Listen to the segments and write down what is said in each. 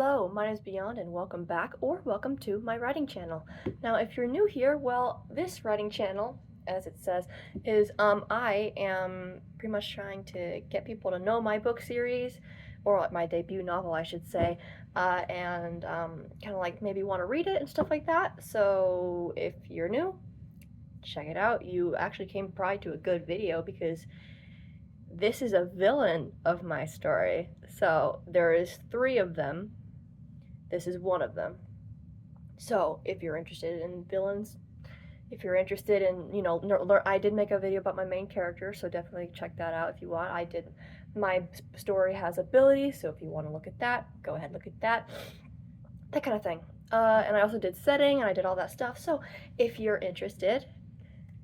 Hello, my name is Beyond and welcome back or welcome to my writing channel. Now, if you're new here, well, this writing channel, as it says, is I am pretty much trying to get people to know my book series, or like my debut novel, I should say, and kind of like maybe want to read it and stuff like that. So if you're new, check it out. You actually came probably to a good video because this is a villain of my story. So there is three of them. This is one of them. So if you're interested in villains, if you're interested in, I did make a video about my main character, so definitely check that out if you want. My story has abilities, so if you want to look at that, go ahead, look at that. That kind of thing. And I also did setting, and I did all that stuff. So if you're interested,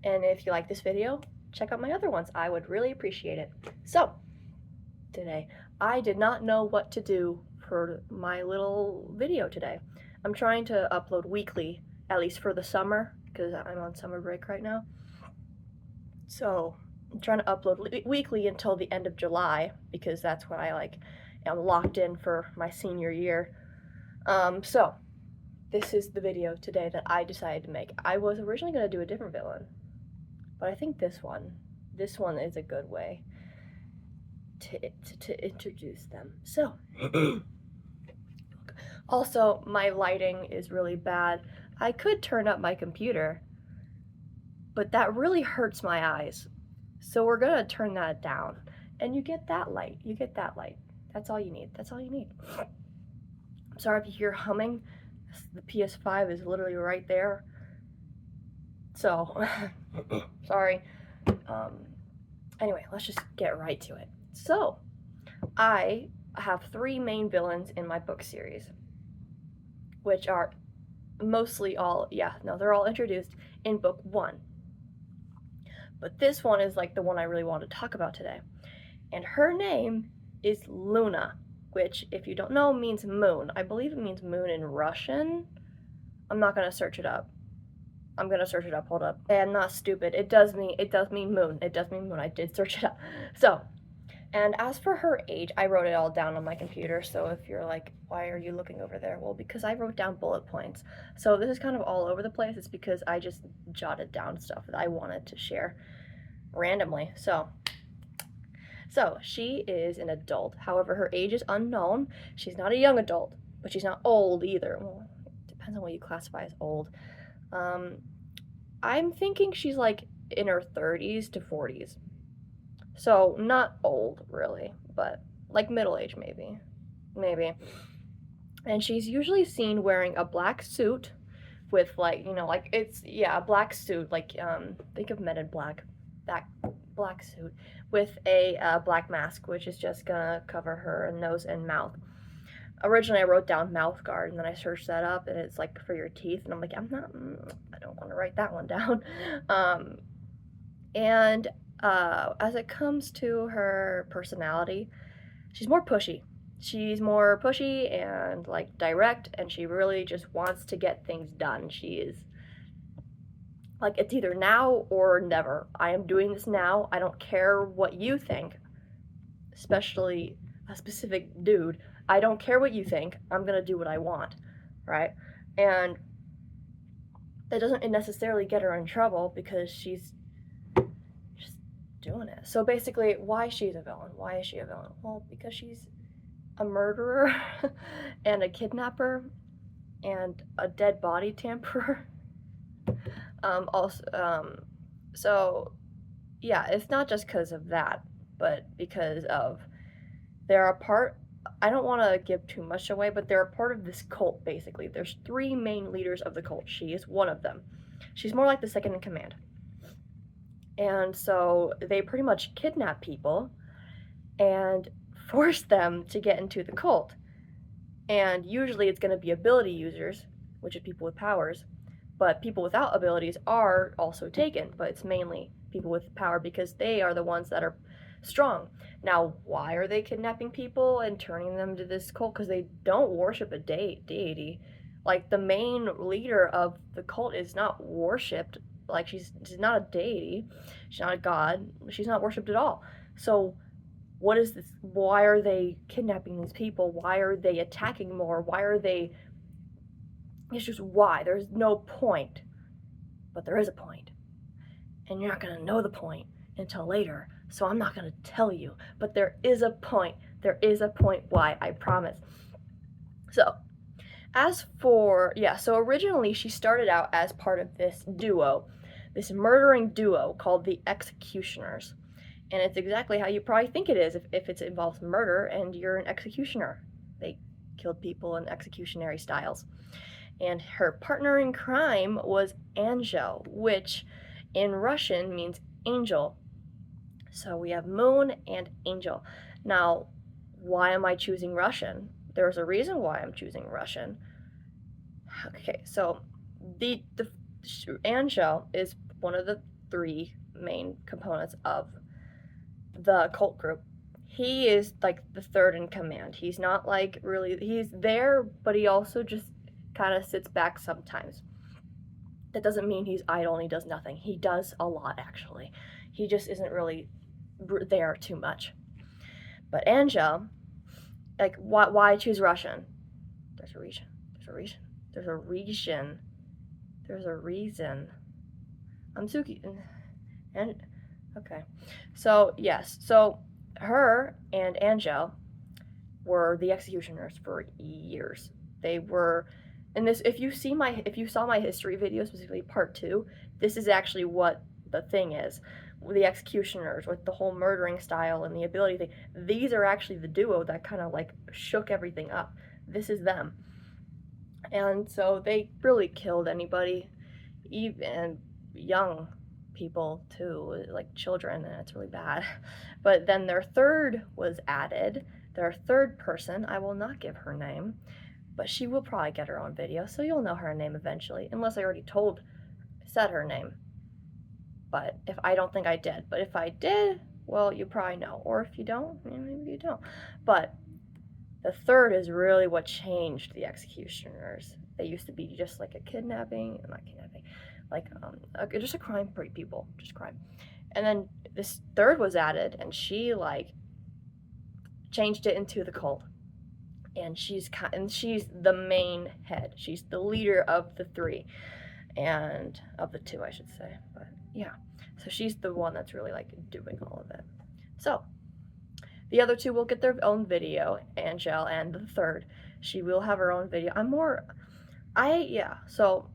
and if you like this video, check out my other ones. I would really appreciate it. So, today, I did not know what to do for my little video today. I'm trying to upload weekly, at least for the summer, because I'm on summer break right now. So, I'm trying to upload weekly until the end of July, because that's when I am locked in for my senior year. So, this is the video today that I decided to make. I was originally going to do a different villain, but I think this one is a good way to introduce them. So, also, my lighting is really bad. I could turn up my computer, but that really hurts my eyes. So we're gonna turn that down. And you get that light. That's all you need. I'm sorry if you hear humming. The PS5 is literally right there. So, sorry. Anyway, let's just get right to it. So, I have three main villains in my book series, which are mostly they're all introduced in book 1. But this one is like the one I really want to talk about today. And her name is Luna, which, if you don't know, means moon. I believe it means moon in Russian. I'm not going to search it up. I'm gonna search it up, hold up. I'm not stupid. It does mean moon. I did search it up. So, and as for her age, I wrote it all down on my computer. So if you're like, why are you looking over there? Well, because I wrote down bullet points. So this is kind of all over the place. It's because I just jotted down stuff that I wanted to share randomly. So she is an adult. However, her age is unknown. She's not a young adult, but she's not old either. Well, it depends on what you classify as old. I'm thinking she's like in her 30s to 40s. So not old really, but like middle age maybe. And she's usually seen wearing a black suit with a black suit, think of Men in Black. That black suit with a black mask, which is just gonna cover her nose and mouth. Originally I wrote down mouth guard, and then I searched that up, and it's like for your teeth, and I'm like, I don't want to write that one down. As it comes to her personality, she's more pushy. She's more pushy and like direct, and she really just wants to get things done. She is like, it's either now or never. I am doing this now. I don't care what you think, especially a specific dude. I don't care what you think. I'm gonna do what I want, right? And that doesn't necessarily get her in trouble because she's just doing it. So basically, why she's a villain? Why is she a villain? Well, because she's a murderer and a kidnapper and a dead body tamperer. So yeah, it's not just because of that, but because of I don't want to give too much away, but they're a part of this cult, basically. There's 3 main leaders of the cult. She is one of them. She's more like the second in command. And so they pretty much kidnap people and force them to get into the cult. And usually it's going to be ability users, which is people with powers. But people without abilities are also taken, but it's mainly people with power because they are the ones that are strong. Now, why are they kidnapping people and turning them to this cult? Because they don't worship a deity. Like, the main leader of the cult is not worshipped. Like, she's not a deity. She's not a god. She's not worshipped at all. So what is this? Why are they kidnapping these people? Why are they attacking more? Why are they? It's just why. There's no point. But there is a point. And you're not going to know the point until later. So I'm not going to tell you. But there is a point. There is a point why, I promise. So, so originally she started out as part of this duo, this murdering duo called the Executioners. And it's exactly how you probably think it is if it involves murder and you're an executioner. They killed people in executionary styles. And her partner in crime was Angel, which in Russian means angel. So we have Moon and Angel. Now, why am I choosing Russian? There's a reason why I'm choosing Russian. Okay, so the Angel is one of the 3 main components of the cult group. He is like the third in command. He's not like really, he's there, but he also just kind of sits back sometimes. That doesn't mean he's idle and he does nothing. He does a lot, actually. He just isn't really there too much. But Angel, like, why choose Russian? There's a reason. There's a reason. There's a reason. There's a reason. I'm Suki. And okay. So, yes. So, her and Angel were the executioners for years. They were, and this, if you saw my history video, specifically part 2, this is actually what the thing is. The executioners with the whole murdering style and the ability thing. These are actually the duo that kind of like shook everything up. This is them. And so they really killed anybody, even young people too, like children, and it's really bad. But then their third was added. Their third person, I will not give her name, but she will probably get her own video, so you'll know her name eventually, unless I already said her name. But if I don't think I did, but if I did, well, you probably know. Or if you don't, maybe you don't. But the third is really what changed the executioners. They used to be just like not kidnapping, like just a crime for people, just crime. And then this third was added, and she like changed it into the cult. And she's the main head. She's the leader of the 3, and of the 2, I should say. But yeah, so she's the one that's really like doing all of it. So the other 2 will get their own video, Angel, and the third, she will have her own video. So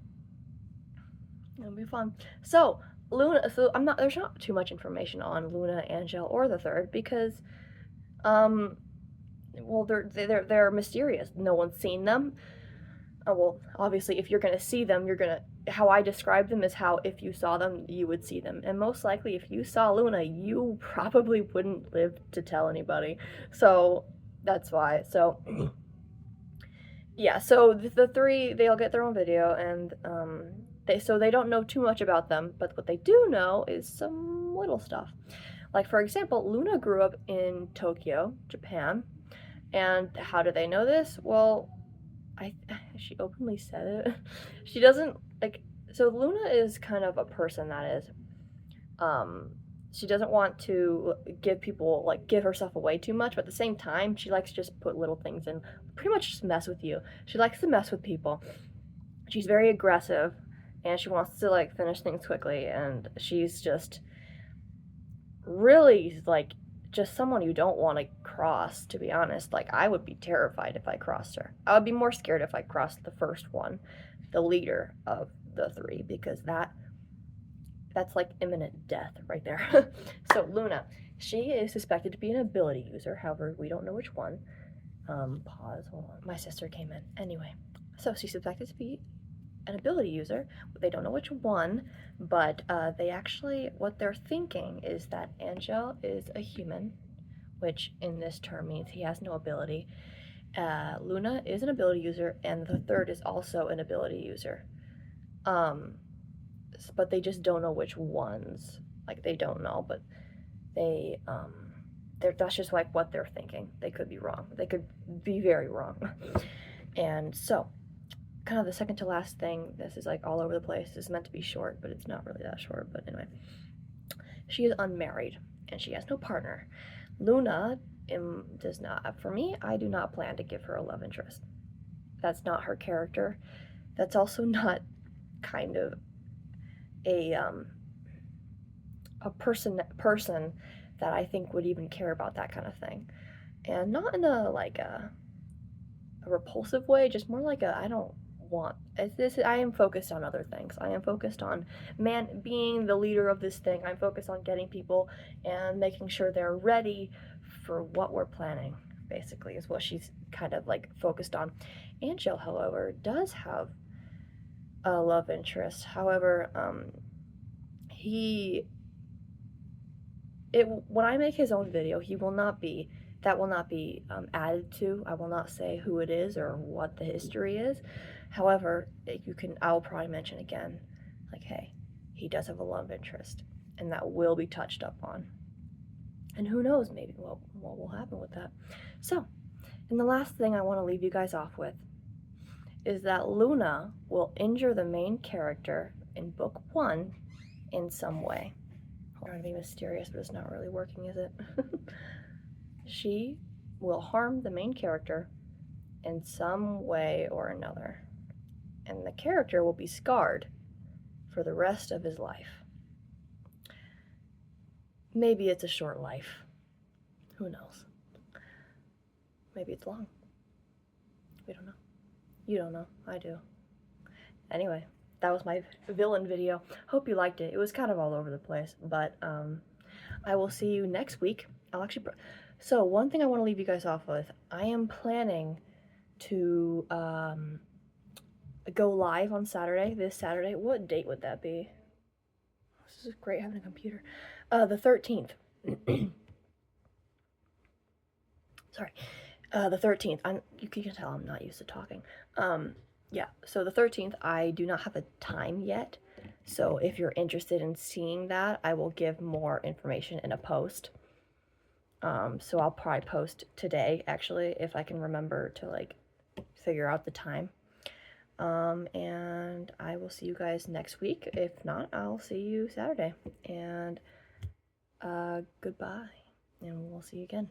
it'll be fun. So Luna, there's not too much information on Luna, Angel, or the third because, well, they're mysterious. No one's seen them. Well, obviously, if you're gonna see them, how I describe them is how if you saw them, you would see them. And most likely, if you saw Luna, you probably wouldn't live to tell anybody. So that's why. So yeah, so the 3, they'll get their own video, and they don't know too much about them, but what they do know is some little stuff. Like, for example, Luna grew up in Tokyo, Japan, and how do they know this? Well, she openly said it. She doesn't, like, so Luna is kind of a person that is, she doesn't want to give herself away too much, but at the same time, she likes to just put little things in, pretty much just mess with you. She likes to mess with people. She's very aggressive, and she wants to, like, finish things quickly, and she's just really, like, just someone you don't want to cross, to be honest. Like, I would be terrified if I crossed her. I would be more scared if I crossed the first one, the leader of the 3, because that's like imminent death right there. So Luna, she is suspected to be an ability user. However, we don't know which one. Pause. Hold on. My sister came in. Anyway, so she's suspected to be an ability user. They don't know which one, but what they're thinking is that Angel is a human, which in this term means he has no ability. Luna is an ability user, and the third is also an ability user. But they just don't know which ones. Like, they don't know, but that's just like what they're thinking. They could be wrong. They could be very wrong. And so, kind of the second to last thing, this is like all over the place. This is meant to be short, but it's not really that short. But anyway, she is unmarried, and she has no partner. Luna does not, for me, I do not plan to give her a love interest. That's not her character. That's also not kind of a person that I think would even care about that kind of thing. And not in a like a repulsive way, just more like a I don't want this. I am focused on other things. I am focused on being the leader of this thing. I'm focused on getting people and making sure they're ready for what we're planning, basically, is what she's kind of like focused on. Angel, however, does have a love interest. However, when I make his own video, he will not be that will not be added to. I will not say who it is or what the history is. However, I'll probably mention again, like, hey, he does have a love interest, and that will be touched up on. And who knows, maybe what will happen with that. So, and the last thing I want to leave you guys off with is that Luna will injure the main character in book 1 in some way. I'm trying to be mysterious, but it's not really working, is it? She will harm the main character in some way or another, and the character will be scarred for the rest of his life. Maybe it's a short life. Who knows? Maybe it's long. We don't know. You don't know. I do. Anyway, that was my villain video. Hope you liked it. It was kind of all over the place, but I will see you next week. So one thing I want to leave you guys off with, I am planning to go live on Saturday, this Saturday. What date would that be? This is great having a computer. The 13th. Sorry. The 13th. You can tell I'm not used to talking. Yeah, so the 13th, I do not have a time yet. So if you're interested in seeing that, I will give more information in a post. So I'll probably post today, actually, if I can remember to, like, figure out the time. And I will see you guys next week. If not, I'll see you Saturday. And goodbye, and we'll see you again.